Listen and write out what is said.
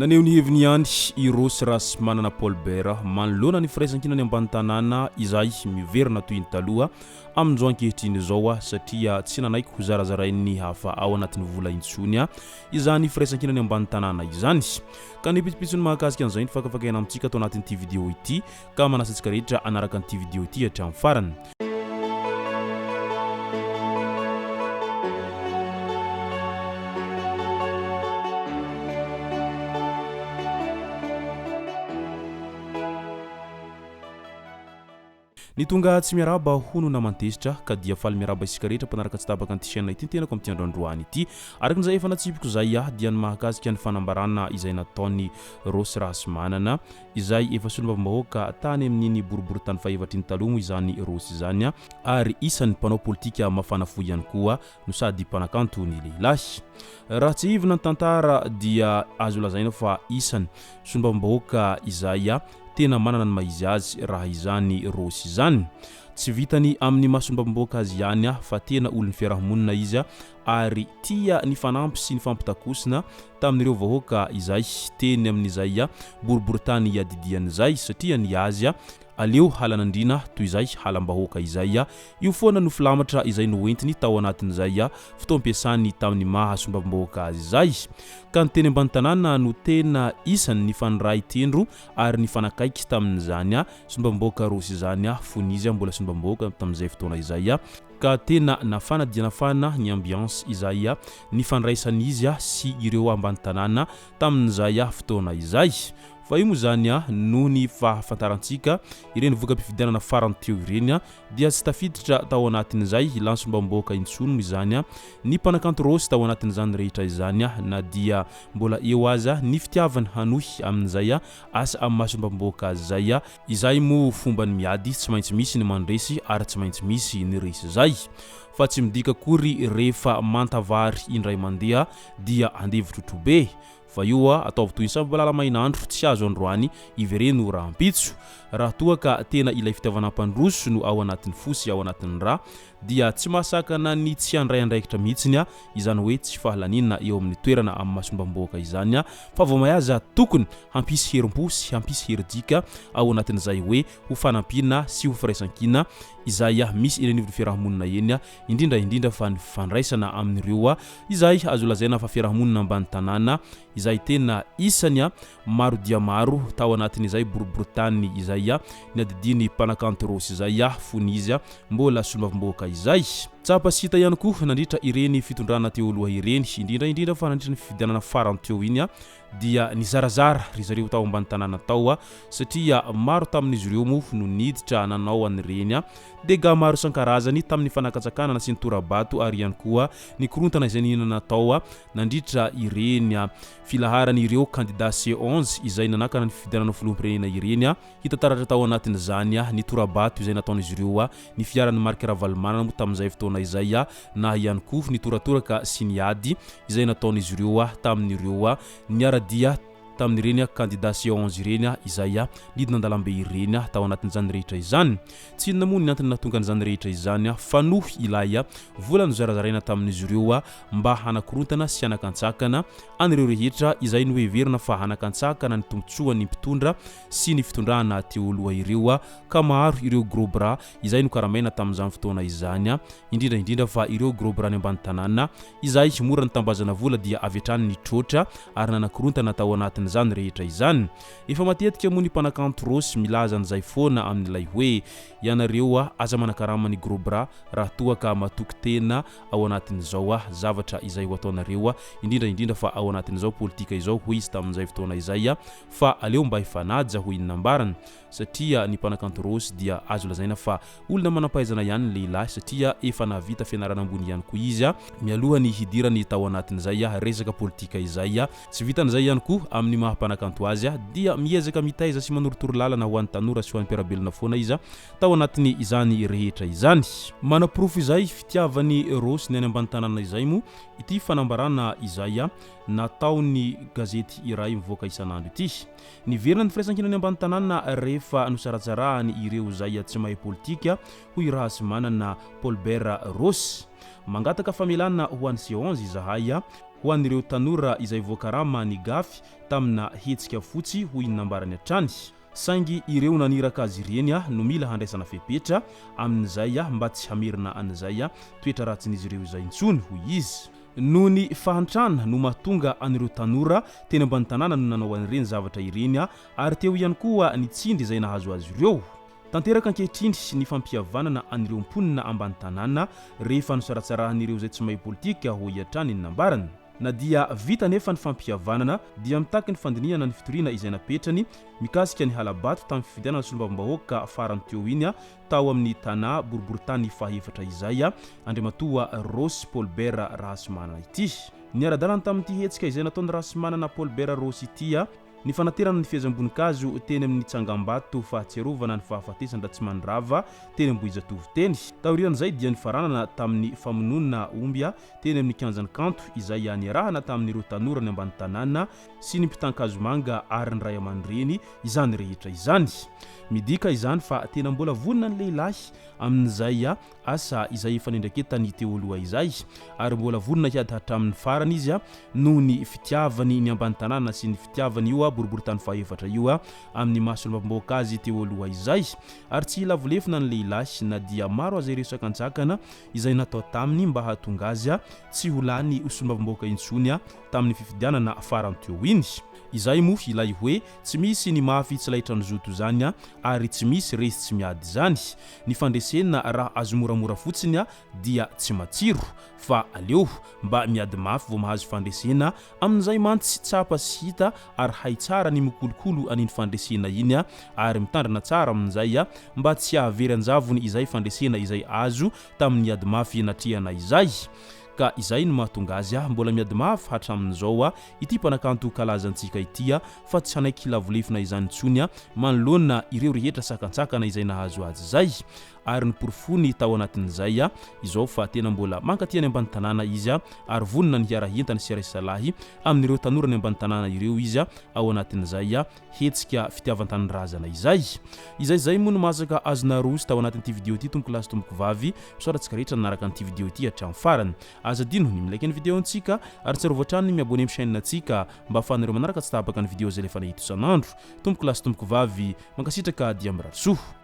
Naneo ni heviny ihany i Rossy rasy manana Paulbert manoloana ny firaisan-kinany ambany tanàna izay miverina toy ny taloha amin'izao ankehitriny izao satria tsy nanaiky ho zarazarain'ny hafa ao anatin'ny vola intsony izany firaisan-kinany ambany tanàna izany. Ka ny pitsopitsony mahakasika an'izay ny fakafakaina amintsika atao anatin'ity video ity ka manasantsika rehetra anaraka an'ity video ity hatramin'ny farany. Ny tonga tsy miaraba hono na mantesitra ka dia faly miaraba isika rehetra mpanaraka tsy tabaka an'ity chaîne ity tenako amin'ity androandroany ity. Arakan'izay efa natsipiko zay dia ny mahakasika ny fanambarana izay nataony Rossy rasy manana izay efa solombavam-bahoaka tany amin'iny boribory tany fahevatriny talomo izany Rossy izany ary isan'ny mpanao politika mafana fo ihany koa no sady mpanakanto ny lehilahy. Raha tsy ivona ny tantara dia azo lazaina fa isan'ny solombavam-bahoaka izay tena manana ny maizy azy raha izany Rossy izany. Tsy vitany amin'ny mahasombam-bahoaka azy ihany fa tena olon'ny fiarahamonina izy ary tia ny fanampy sy ny fampitakosina tamin'ireo vahoaka izay teny amin'izay boribory tany iadidian'izay satria ny azy aleo halanandrina toy izay halam-bahoaka izay io foana no filamatra izay noentiny tao anatin'izay fotoam-piasany tamin'ny mahasombam-bahoaka azy izay. Ka ny teny ambany tanàna no tena isan'ny ny faniray tendro ary ny fanakaiky tamin'izany sombam-bahoaka Rossy izany fony izy mbola sombam-bahoaka tamin'izay fotoana izay ka tena nafana dia nafana ny ambiance izay ny fandraisany izy sy ireo ambany tanàna tamin'izay fotoana izay. Fa io moa zany noho ny fahafantarantsika ireny voka-pifidianana farany teo ireny dia tsy tafiditra tao anatin'izay ilany sombam-bahoaka intsony izany ny mpanakanto Rossy tao anatin'izany rehetra izany na dia mbola eo aza ny fitiavany hanohy amin'izay asa amin'ny mahasombam-bahoaka azy izay moa fomba ny miady tsy maintsy misy ny mandresy ary tsy maintsy misy ny resy izay. Fa tsy midika kory rehefa mantavary indray mandeha dia andevitro be. Fa io ataovy toy ny sambalala mainandro tsy azo androany ivereno raha ampitso raha toa ka tena ilay fitiavana mpandroso no ao anatin'ny fosy ao anatin'ny raha dia tsy mahasakana ny tsy andray andraikitra mihitsiny izany hoe tsy fahalanina eo amin'ny toerana amin'ny mahasombam-bahoaka izany fa vao mahaza tokony hampisy herim-po sy hampisy heridika ao anatin'izay hoe ho fanampiana sy ho firaisan-kina izay misy eny anivon'ny fiarahamonina eny indrindra fa ny fandraisana amin'ireo izay azo lazaina fa fiarahamonina ambany tanàna izay tena isany maro dia maro tao anatin'izay boribory tany izay ny adidiny mpanakanto Rossy izay fony izy mbola sombam-bahoaka izay. Tsapasita ihany koa nandritra ireny fitondrana teo aloha ireny indrindra fa nandritra ny fifidianana farany teo iny dia ny zarazara ry zareo tao ambany tanàna tao satria maro tamin'izy ireo moa no niditra nanao an'ireny dega maro isan-karazany tamin'ny fanakatsakana sy ny torabato ary ihany koa ny korontana izay ninana tao nandritra ireny filaharany ireo candidat C11 izay nanakana ny fifidianana filoham-pirenena ireny hitataratra tao anatin'izany ny torabato izay nataon'izy ireo ny fiaran'ny marika ravalomana moa tamin'izay fotoana izay na ihany koa ny toratoraka sy ny ady izay nataon'izy ireo tamin'ireo niaradia tamin'ireny candidat C11 ireny izay nidina andalambe ireny tao anatin'izany rehetra izany. Tsy inona moa ny antony nahatonga an'izany rehetra izany fa noho ilay volana zarazaraina tamin'izy ireo mba hanakorontana sy hanakantsakana an'ireo rehetra izay no heverina fa hanakantsakana ny tombotsoan'ny mpitondra sy ny fitondrana teo aloha ireo ka maro ireo gros bras izay no karamaina tamin'izany fotoana izany indrindra fa ireo gros bras ny ambany tanàna izay mora ny tambazana vola dia avy hatrany ny trotra ary nanakorontana tao anatin'izany rehetra izany. Efa matetika moa ny mpanakanto Rossy milaza an'izay foana amin'ilay hoe ianareo aza manakaramany gros bras raha toa ka matoky tena ao anatin'izao zavatra izay ho ataonareo indrindra fa ao anatin'izao politika izao ho izy tamin'izay fotoana izay fa aleo mba ifanaja ho inambarana satria ny mpanakanto Rossy dia azo lazaina fa olona manampahaizana ihany ny lehilahy satria efa navita fianarana ambony ihany koa izy mialoha ny hidirany tao anatin'izay resaka politika izay tsy vitan'izay ihany koa amin'ny maha-mpanakanto azy dia miezaka mitaiza sy manorotoro lalana ho an'ny tanora sy ho an'ny mpiarabelona foana izy tao anatiny izany rehetra izany. Manaprofo izay fitiavany Rossy ny any ambany tanàna izay moa ity fanambarana izay nataony gazety iray mivoaka isanandro ity. Niverina ny firaisan-kinany ambany tanàna rehefa nosaratsarahany ireo izay tsy mahay politika hoy rasy manana Paulbert Rossy. Mangataka famelana ho an'ny C11 izahay ho an'ireo tanora izay voakarama ny gafy tamina hetsika fotsy hoy nambarany hatrany saingy ireo naniraka azy ireny no mila handraisana fepetra amin'izay mba tsy hamerina an'izay toetra ratsin'izy ireo izay intsony hoy izy no ny fahantrana no mahatonga an'ireo tanora teny ambany tanàna no nanao an'ireny zavatra ireny ary teo ihany koa ny tsindry izay nahazo azy ireo tanteraka ankehitriny ny fampihavanana an'ireo mponina ambany tanàna rehefa nosaratsarahan'ireo izay tsy mahay politika hoy hatrany ny nambarany na dia vita nefa ny fampihavanana dia mitaky ny fandinihana ny fitoriana izay napetrany mikasika ny halabato tamin'ny fifidianana solombavambahoaka farany teo iny tao amin'ny tanà boriboritany fahefatra izay andriamatoa Rossy rahasymana ity ny ara-dalana tamin'ity hetsika izay nataon'ny rahasymanana Rossy ity ny fanaterana ny fiazam-boninkazo teny amin'ny tsangambato fahatsiarovana ny fahafatesana tsy mandrava teny ambohijatovy-teny taorian'izay dia ny faranana tamin'ny famononana omby teny amin'ny kianjan'ny kanto izay niarahana tamin'ireo tanora ny ambany tanàna sy ny mpitan-kazo manga ary ny ray aman-dreny izany rehetra izany midika izany fa tena mbola vonina ny lehilahy amin'izay asa izay efa nendraketany teo aloha izay ary mbola vonina hiady hatramin'ny farany izy noho ny fitiavany ny ambany tanàna sy ny fitiavany io boriboritany fahefatra io amin'ny mahasolombavam-bahoaka azy teo aloha izay ary tsy lavolefina ny lehilahy na dia maro azy ireo sakantsakana izay natao taminy mba hahatonga azy tsy ho lany solombavam-bahoaka intsony tamin'ny fifidianana farany teo iny izay moa ilay hoe tsy misy ny mafy tsy lahitra ny zoto zany ary tsy misy resy tsy miady zany ny fandresena raha azo moramora fotsiny dia tsy matsiro fa aleo mba miady mafy vao mahazo fandresena amin'izay mantsy tsapa sy hita ary hay tsara ny mikolokolo an'iny fandresena iny ary mitandrina tsara amin'izay mba tsy hahavery anjavony izay fandresena izay azo tamin'ny ady mafy natrehana izay ka izay no mahatonga azy mbola miady mafy hatramin'izao ity mpanakanto kalazantsika ity fa tsy hanaiky lavolefina izany intsony manoloana ireo rehetra sakantsakana izay nahazo azy zay ary ny porofony tao anatin'izay izao fa tena mbola mankatiany ambany tanàna izy ary vonina ny hiara-entana sy raisalahy amin'ireo tanora ny ambany tanàna ireo izy ao anatin'izay hetsika fitiavan-tanindrazana izay moa no masaka azona rosy tao anatin'ity vidéo ity tomboko lasy tomboko vavy soratsika rehetra nanaraka n'ity vidéo ity hatramin'ny farany aza dino ny milaiky ny vidéo antsika ary tsy rovoatrany miabone amin'ny chaîne antsika mba ahafahanareo manaraka tsy tabaka ny vidéo zay lefa nahito isan'andro tomboko lasy tomboko vavy mankasitraka dia mirarisoa